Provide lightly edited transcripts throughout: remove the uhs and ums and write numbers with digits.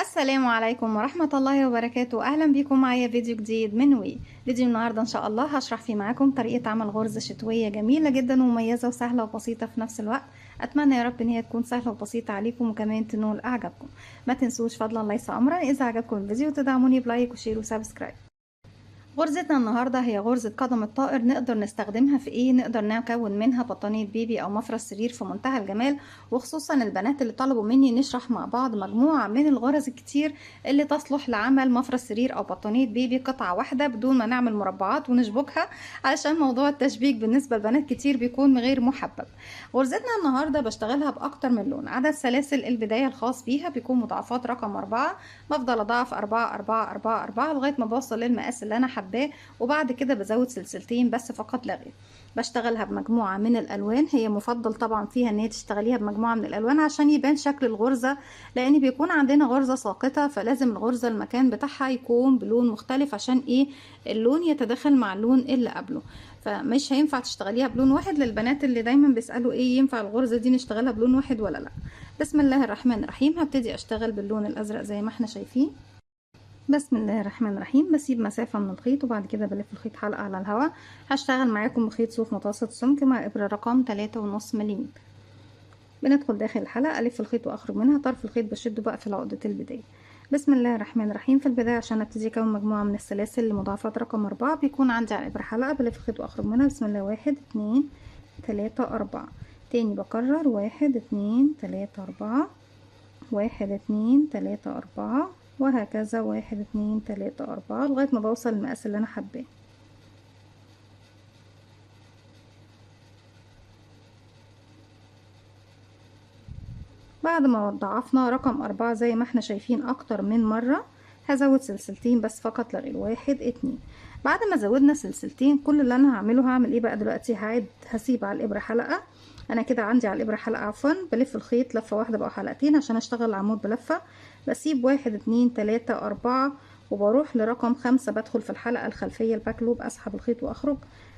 السلام عليكم ورحمة الله وبركاته. أهلا بكم معايا فيديو جديد من فيديو النهاردة إن شاء الله هشرح فيه معاكم طريقة عمل غرزة شتوية جميلة جدا ومميزة وسهلة وبسيطة في نفس الوقت. أتمنى يا رب إن هي تكون سهلة وبسيطة عليكم وكمان تنول إعجابكم. ما تنسوش فضلا ليس أمرا إذا عجبكم الفيديو تدعموني بلايك وشير وسبسكرايب. غرزتنا النهاردة هي غرزة قدم الطائر. نقدر نستخدمها في ايه؟ نقدر نكون منها بطانية بيبي او مفرش سرير في منتهى الجمال، وخصوصا البنات اللي طلبوا مني نشرح مع بعض مجموعة من الغرز الكتير اللي تصلح لعمل مفرش سرير او بطانية بيبي قطعة واحدة بدون ما نعمل مربعات ونشبكها، علشان موضوع التشبيك بالنسبة لبنات كتير بيكون غير محبب. غرزتنا النهاردة بشتغلها باكتر من لون. عدد سلاسل البداية الخاص بيها بيكون مضاعفات رقم 4. بفضل اضاعف 4 4 4 4 لغاية ما بوصل للمقاس اللي انا حباه، وبعد كده بزود سلسلتين بس فقط لا غير. بشتغلها بمجموعة من الألوان. هي مفضل طبعا فيها ان هي تشتغليها بمجموعة من الألوان عشان يبان شكل الغرزة، لأن بيكون عندنا غرزة ساقطة فلازم الغرزة المكان بتاعها يكون بلون مختلف عشان ايه؟ اللون يتداخل مع اللون اللي قبله. فمش هينفع تشتغليها بلون واحد. للبنات اللي دايما بيسألوا ايه ينفع الغرزة دي نشتغلها بلون واحد ولا لا؟ بسم الله الرحمن الرحيم. هبتدي اشتغل باللون الأزرق زي ما احنا شايفين. بسم الله الرحمن الرحيم. بسيب مسافة من الخيط وبعد كده بلف الخيط حلقة على الهواء. هشتغل معاكم بخيط صوف متوسط السمك مع إبرة رقم 3.5 ملم. بندخل داخل الحلقة، ألف الخيط وأخرج منها. طرف الخيط بشده بقى في عقدة البداية. بسم الله الرحمن الرحيم. في البداية عشان ابتدي اكون مجموعة من السلاسل لمضاعفات رقم 4 بيكون عندي على الإبرة حلقة، بلف الخيط وأخرج منها. بسم الله 1 2 3 4. تاني بكرر 1 2 3 4 1 2 3 4 وهكذا 1 2 3 4 لغاية ما بوصل المقاس اللي انا حباه. بعد ما ضعفنا رقم 4 زي ما احنا شايفين اكتر من مرة، هزود سلسلتين بس فقط لا غير. 1 2. بعد ما زودنا سلسلتين كل اللي انا هعمله هعمل ايه بقى دلوقتي؟ هعد. هسيب على الابرة حلقة. انا كده عندي على الابرة حلقة عفوا. بلف الخيط لفة واحدة بقى حلقتين عشان اشتغل عمود بلفة. بسيب 1 2 3 4 وبروح لرقم 5. بدخل في الحلقة الخلفية الباك لوب، اسحب الخيط واخرج.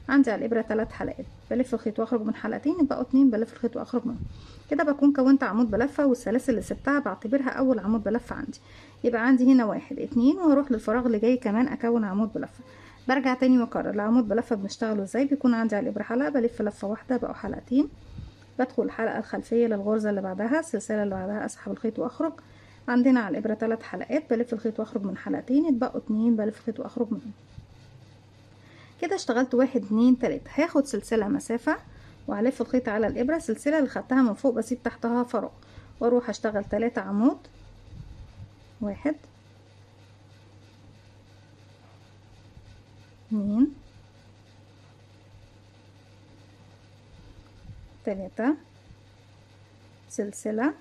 عندي على الابرة 3 حلقات. بلف الخيط واخرج من حلقتين يبقوا 2. بلف الخيط واخرج منهم. كده بكون كونت عمود بلفة، والسلاسل اللي سبتها بعتبرها اول عمود بلفة عندي. يبقى عندي هنا 1 2 وهروح للفراغ اللي جاي كمان اكون عمود بلفة. برجع تاني واكرر. العمود بلفة بنشتغله ازاي؟ بيكون عندي على الابرة حلقة، بلف لفة واحدة بقوا حلقتين. بدخل الحلقة الخلفية للغرزة اللي بعدها، السلسلة اللي بعدها اسحب الخيط واخرج. عندنا على الابرة 3 حلقات. بلف الخيط واخرج من حلقتين يتبقوا 2. بلف الخيط واخرج منهم. كده اشتغلت 1 2 3. هاخد سلسلة مسافة وهلف الخيط على الابرة. السلسلة اللي خدتها من فوق بسيب تحتها فراغ واروح اشتغل 3 عمود. 1 2 3. سلسلة،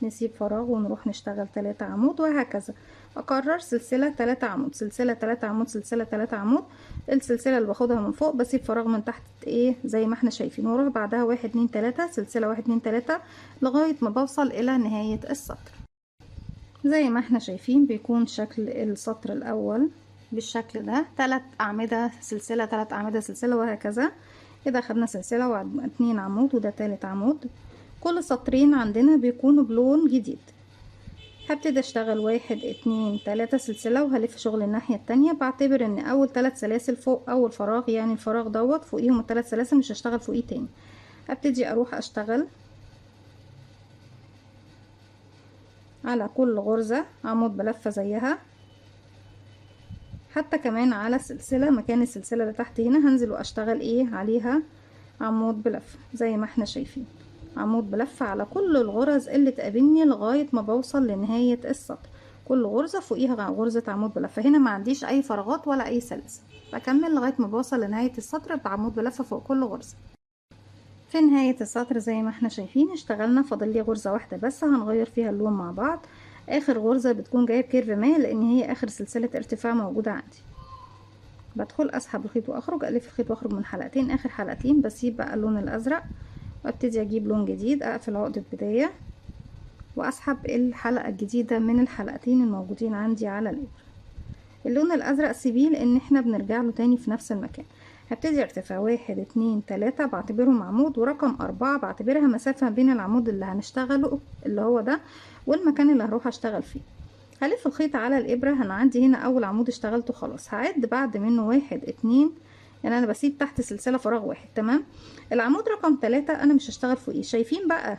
نسيب فراغ ونروح نشتغل 3 عمود وهكذا. اكرر سلسلة 3 عمود، سلسلة 3 عمود، سلسلة 3 عمود. السلسلة اللي باخدها من فوق بسيب فراغ من تحت ايه زي ما احنا شايفين، واروح بعدها 1 2 3 سلسلة 1 2 3 لغاية ما بوصل الى نهاية السطر. زي ما احنا شايفين بيكون شكل السطر الاول بالشكل ده. 3 اعمدة سلسلة، 3 اعمدة سلسلة وهكذا. كده خدنا سلسلة و2 عمود وده 3 عمود. كل سطرين عندنا بيكونوا بلون جديد. هبتدي اشتغل 1 2 3 سلسلة وهلف شغل الناحية التانية. بعتبر ان اول 3 سلاسل فوق اول فراغ، يعني الفراغ دوت فوقيهم ال3 سلاسل، مش هشتغل فوقيه تاني. هبتدي اروح اشتغل على كل غرزة عمود بلفة زيها، حتى كمان على السلسلة مكان السلسلة اللي تحت هنا هنزل واشتغل ايه عليها عمود بلفة زي ما احنا شايفين. عمود بلفة على كل الغرز اللي تقابلني لغاية ما بوصل لنهاية السطر. كل غرزة فوقيها غرزة عمود بلفة. هنا ما عنديش اي فراغات ولا اي سلاسل. بكمل لغاية ما بوصل لنهاية السطر بعمود بلفة فوق كل غرزة. في نهاية السطر زي ما احنا شايفين اشتغلنا. فاضل لي غرزة واحدة بس هنغير فيها اللون مع بعض. اخر غرزة بتكون جاية بكيرف مائل لان هي اخر سلسلة ارتفاع موجودة عندي. بدخل اسحب الخيط واخرج، الف الخيط واخرج من حلقتين. اخر حلقتين بسيب بقى اللون الازرق وابتدي اجيب لون جديد. اقفل عقدة بداية واسحب الحلقة الجديدة من الحلقتين الموجودين عندي على الابرة. اللون الازرق سيبيه لان احنا بنرجع له تاني في نفس المكان. هبتدي ارتفاع 1 2 3 بعتبرهم عمود، ورقم 4 بعتبرها مسافة بين العمود اللي هنشتغله اللي هو ده والمكان اللي هروح اشتغل فيه. هلف الخيط على الابرة. انا عندي هنا اول عمود اشتغلته خلاص، هعد بعد منه 1 2، يعني انا بسيب تحت سلسلة فراغ 1. تمام. العمود رقم 3 انا مش هشتغل فوقيه، شايفين بقى؟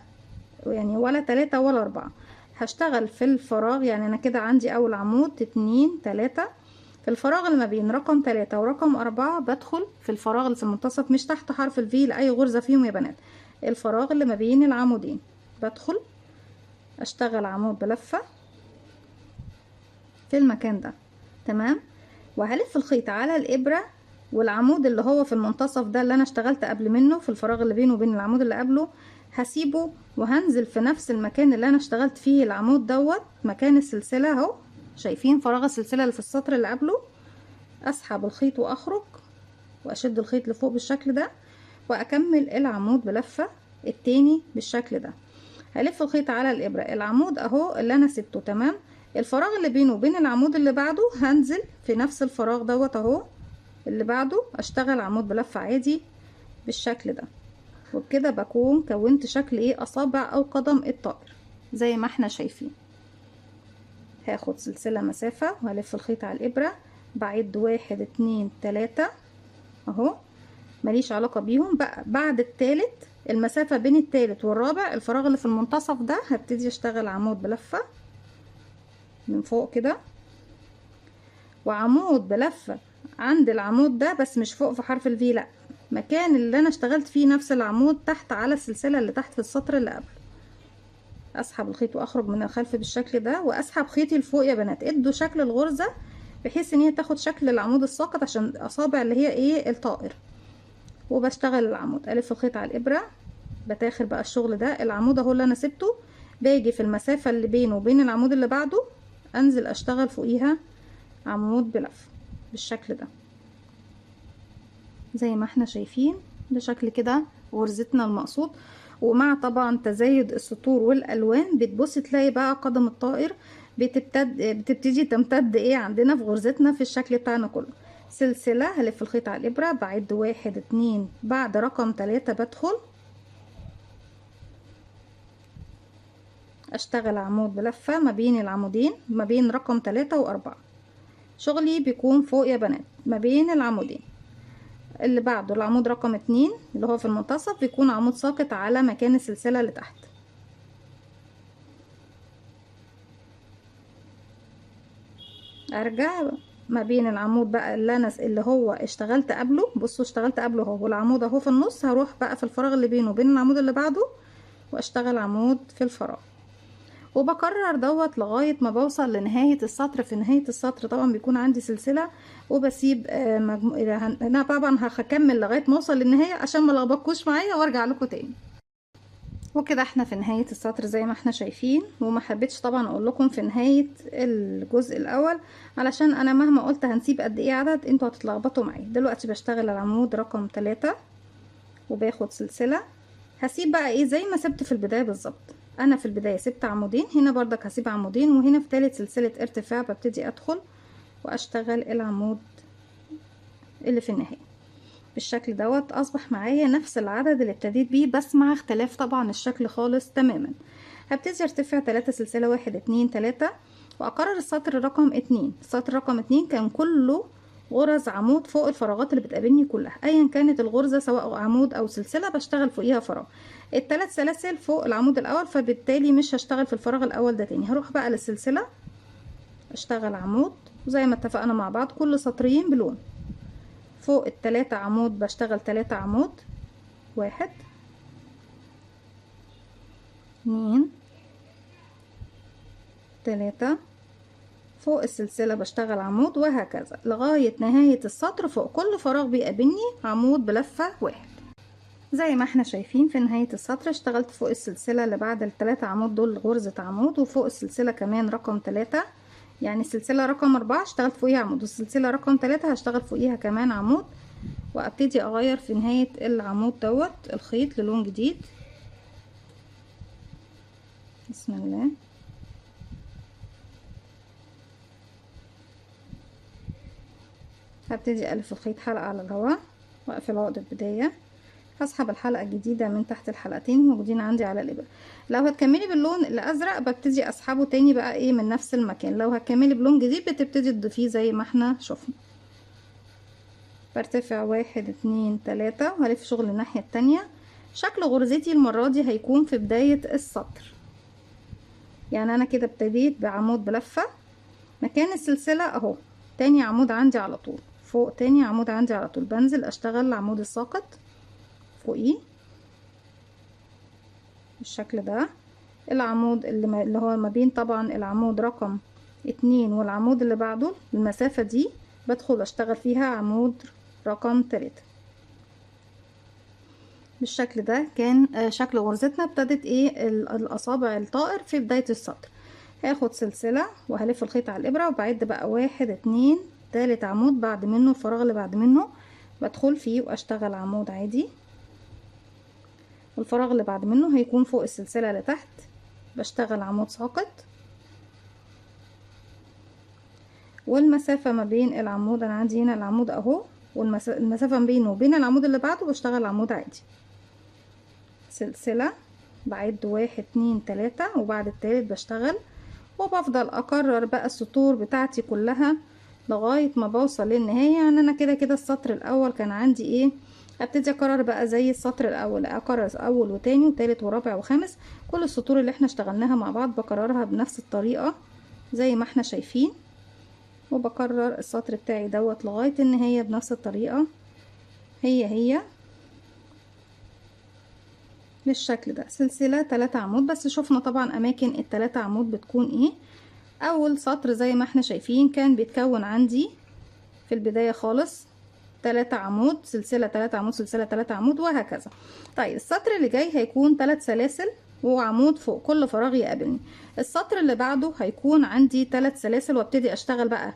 يعني ولا 3 ولا 4، هشتغل في الفراغ. يعني انا كده عندي اول عمود 2 3، في الفراغ اللي ما بين رقم 3 ورقم 4 بدخل في الفراغ اللي في المنتصف، مش تحت حرف الفي لأي غرزة فيهم يا بنات، الفراغ اللي ما بين العمودين بدخل اشتغل عمود بلفة في المكان ده. تمام. وهلف الخيط على الابرة، والعمود اللي هو في المنتصف ده اللي انا اشتغلت قبل منه في الفراغ اللي بينه وبين العمود اللي قبله هسيبه، وهنزل في نفس المكان اللي انا اشتغلت فيه العمود دوت مكان السلسلة اهو. شايفين فراغ السلسلة اللي في السطر اللي قبله؟ اسحب الخيط واخرج واشد الخيط لفوق بالشكل ده، واكمل العمود بلفة التاني بالشكل ده. هلف الخيط على الابرة، العمود اهو اللي انا سبته. تمام. الفراغ اللي بينه وبين العمود اللي بعده هنزل في نفس الفراغ دوت اهو اللي بعده، اشتغل عمود بلفة عادي بالشكل ده. وبكده بكون كونت شكل ايه، اصابع او قدم الطائر زي ما احنا شايفين. هاخد سلسلة مسافة وهلف الخيط على الابرة، بعد 1 2 3 اهو، ماليش علاقة بيهم بقى. بعد التالت المسافة بين التالت والرابع الفراغ اللي في المنتصف ده هبتدي اشتغل عمود بلفة من فوق كده، وعمود بلفة عند العمود ده بس مش فوق في حرف الفي، لا، مكان اللي انا اشتغلت فيه نفس العمود تحت على السلسلة اللي تحت في السطر اللي قبل. اسحب الخيط واخرج من الخلف بالشكل ده، واسحب خيطي لفوق يا بنات، ادوا شكل الغرزة بحيث ان هي تاخد شكل العمود الساقط عشان الاصابع اللي هي ايه الطائر. وبشتغل العمود، الف الخيط على الابرة، بتاخر بقى الشغل ده. العمود اهو اللي انا سبته، باجي في المسافة اللي بينه وبين العمود اللي بعده انزل اشتغل فوقيها عمود بلف بالشكل ده زي ما احنا شايفين. ده شكل كده غرزتنا المقصود. ومع طبعا تزايد السطور والالوان بتبص تلاقي بقى قدم الطائر بتبتدي تمتد ايه عندنا في غرزتنا في الشكل بتاعنا كله. سلسلة، هلف الخيط على الابرة، بعد 1 2، بعد رقم 3 بدخل اشتغل عمود بلفة ما بين العمودين، ما بين رقم 3 و4. شغلي بيكون فوق يا بنات ما بين العمودين. اللي بعده العمود رقم 2 اللي هو في المنتصف بيكون عمود ساقط على مكان السلسلة اللي تحت. ارجع ما بين العمود بقى اللي هو اشتغلت قبله، بصوا اشتغلت قبله اهو، والعمود اهو في النص، هروح بقى في الفراغ اللي بينه وبين العمود اللي بعده واشتغل عمود في الفراغ. وبكرر دوت لغاية ما بوصل لنهاية السطر. في نهاية السطر طبعا بيكون عندي سلسلة، وبسيب انا طبعا هكمل لغاية ما اوصل للنهاية عشان ما لخبطكوش معايا وارجع لكم تاني. وكده احنا في نهاية السطر زي ما احنا شايفين. وما حبيتش طبعا اقول لكم في نهاية الجزء الاول علشان انا مهما قلت هنسيب قد ايه عدد انتوا هتتلخبطوا معايا. دلوقتي بشتغل العمود رقم 3 وباخد سلسلة، هسيب بقى ايه زي ما سبت في البداية بالظبط. انا في البداية سبت عمودين، هنا بردك هسيب عمودين، وهنا في ثالث سلسلة ارتفاع ببتدي ادخل واشتغل العمود اللي في النهاية بالشكل دوت. اصبح معايا نفس العدد اللي ابتديت بيه بس مع اختلاف طبعا الشكل خالص تماما. هبتدي ارتفع 3 سلسلة 1 2 3 واكرر السطر رقم 2. السطر رقم 2 كان كله غرز عمود فوق الفراغات اللي بتقابلني كلها ايا كانت الغرزة، سواء عمود او سلسلة بشتغل فوقيها فراغ. الثلاث سلاسل فوق العمود الاول، فبالتالي مش هشتغل في الفراغ الاول ده تاني، هروح بقى للسلسلة اشتغل عمود وزي ما اتفقنا مع بعض كل سطرين بلون. فوق ال3 عمود بشتغل 3 عمود، 1 2 3، فوق السلسلة بشتغل عمود، وهكذا لغاية نهاية السطر. فوق كل فراغ بيقابلني عمود بلفة 1. زي ما احنا شايفين في نهاية السطر اشتغلت فوق السلسلة اللي بعد ال3 عمود دول غرزة عمود، وفوق السلسلة كمان رقم 3، يعني السلسلة رقم 4 اشتغلت فوقيها عمود، والسلسلة رقم 3 هشتغل فوقيها كمان عمود. وابتدي اغير في نهاية العمود دوت الخيط للون جديد. بسم الله. هبتدي الف الخيط حلقة على الهواء واقفل عقدة بداية هسحب الحلقة الجديدة من تحت الحلقتين الموجودين عندي على الإبرة. لو هتكملي باللون الأزرق ببتدي أسحبه تاني بقى ايه من نفس المكان. لو هتكملي بلون جديد بتبتدي تضيفيه زي ما احنا شفنا. برتفع 1 2 3 وهلف شغل الناحية التانية. شكل غرزتي المرة دي هيكون في بداية السطر، يعني انا كده ابتديت بعمود بلفة مكان السلسلة اهو، تاني عمود عندي على طول فوق، تاني عمود عندي على طول بنزل اشتغل العمود الساقط فوقيه بالشكل ده. العمود اللي هو ما بين طبعا العمود رقم 2 والعمود اللي بعده المسافة دي بدخل اشتغل فيها عمود رقم 3 بالشكل ده. كان شكل غرزتنا ابتدت ايه الاصابع الطائر في بداية السطر. هاخد سلسلة وهلف الخيط على الابرة وبعد بقى 1 2 تالت عمود بعد منه الفراغ اللي بعد منه بدخل فيه واشتغل عمود عادي، والفراغ اللي بعد منه هيكون فوق السلسلة لتحت بشتغل عمود ساقط، والمسافة ما بين العمود انا عندي هنا العمود اهو، والمسافة ما بينه وبين العمود اللي بعده بشتغل عمود عادي. سلسلة بعد 1 2 3 وبعد التالت بشتغل، وبفضل اكرر بقى السطور بتاعتي كلها لغاية ما بوصل للنهاية. يعني انا كده كده السطر الاول كان عندي ايه، ابتدي اكرر بقى زي السطر الاول، اكرر اول وتاني وتالت ورابع وخامس. كل السطور اللي احنا اشتغلناها مع بعض بكررها بنفس الطريقة زي ما احنا شايفين، وبكرر السطر بتاعي دوت لغاية النهاية بنفس الطريقة هي بالشكل ده. سلسلة 3 عمود بس. شفنا طبعا اماكن ال3 عمود بتكون ايه. اول سطر زي ما احنا شايفين كان بيتكون عندي في البداية خالص 3 عمود سلسلة 3 عمود سلسلة 3 عمود وهكذا. طيب السطر اللي جاي هيكون 3 سلاسل وعمود فوق كل فراغ يقابلني. السطر اللي بعده هيكون عندي 3 سلاسل وابتدي اشتغل بقى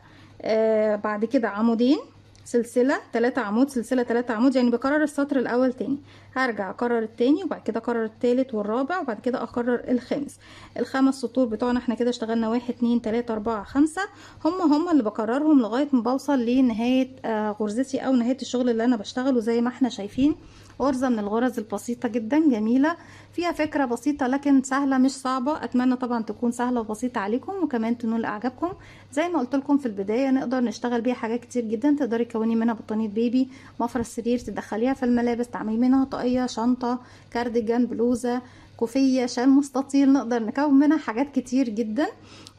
بعد كده عمودين سلسلة 3 عمود سلسلة 3 عمود، يعني بكرر السطر الاول تاني، هرجع اكرر التاني وبعد كده اكرر التالت والرابع وبعد كده اكرر الخامس. الخمس سطور بتوعنا احنا كده اشتغلنا 1 2 3 4 5 هم اللي بكررهم لغاية ما بوصل لنهاية غرزتي او نهاية الشغل اللي انا بشتغله. زي ما احنا شايفين غرزة من الغرز البسيطة جدا جميلة، فيها فكرة بسيطة لكن سهلة مش صعبة. اتمنى طبعا تكون سهلة وبسيطة عليكم وكمان تنول اعجابكم. زي ما قلت لكم في البداية نقدر نشتغل بيها حاجات كتير جدا. تقدري تكوني منها بطانية بيبي، مفرش سرير، تدخليها في الملابس، تعملي منها طاقية، شنطة، كارديجان، بلوزة، كوفية، شال مستطيل، نقدر نكون منها حاجات كتير جدا.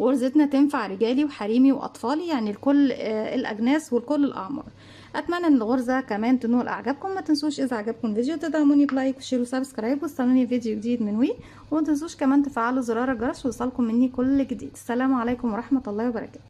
غرزتنا تنفع رجالي وحريمي واطفالي، يعني لكل الاجناس ولكل الاعمار. اتمنى ان الغرزه كمان تنول اعجابكم. ما تنسوش اذا عجبكم الفيديو تدعموني بلايك وشير وسبسكرايب واستنوني فيديو جديد من وي، وما تنسوش كمان تفعلوا زرار الجرس ويوصلكم مني كل جديد. السلام عليكم ورحمه الله وبركاته.